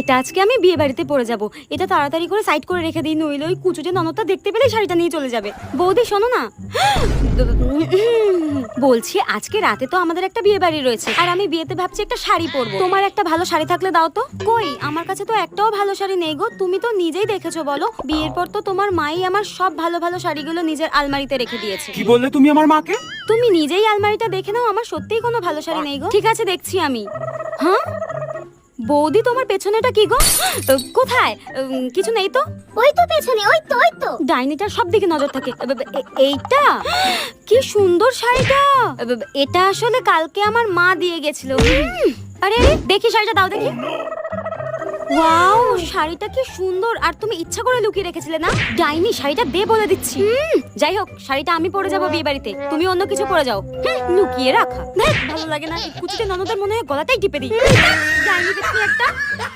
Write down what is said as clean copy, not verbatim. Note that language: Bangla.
এটা আজকে আমি বিয়ে বাড়িতে পরে যাব। এটা তাড়াতাড়ি করে সাইড করে রেখে দিই, নইলে ওই কুচুটে ননদটা দেখতে পেলে শাড়িটা নিয়ে চলে যাবে। বৌদি শোনো না, বলছি আজকে রাতে তো আমাদের একটা বিয়ে বাড়ি রয়েছে, আর আমি বিয়েতে ভাবছি একটা শাড়ি পরবো। তোমার একটা ভালো শাড়ি থাকলে দাও তো। কই, আমার কাছে তো একটাও ভালো শাড়ি নেই গো। তুমি তো নিজেই দেখেছো, বলো। বিয়ের পর তো তোমার মাই আমার সব ভালো ভালো শাড়িগুলো নিজের আলমারিতে রেখে দিয়েছে। কি বললে তুমি আমার মাকে? তুমি নিজেই আলমারিটা দেখে নাও, আমার সত্যিই কোনো ভালো শাড়ি নেই গো। ঠিক আছে, দেখছি আমি। হ্যাঁ বৌদি, তোমার পেছনেটা কি গো? কোথায়? কিছু নেই তো। ওই তো পেছনে, ওই তো ডাইনিটার সব দিকে নজর থাকে। এইটা কি সুন্দর শাড়িটা। এটা আসলে কালকে আমার মা দিয়ে গেছিল। আরে আরে, দেখি শাড়িটা দাও দেখি। ওয়াও, শাড়িটা কি সুন্দর। আর তুমি ইচ্ছা করে লুকিয়ে রেখেছিলে না? ডাইনি, শাড়িটা দে বলে দিচ্ছি। যাই হোক, শাড়িটা আমি পরে যাবো বিয়ে বাড়িতে, তুমি অন্য কিছু পরে যাও। লুকিয়ে রাখা ভালো লাগে না। কুচিতে ননদের মনে হয় গলাটাই টিপে দিই। ডাইনি দেখি একটা।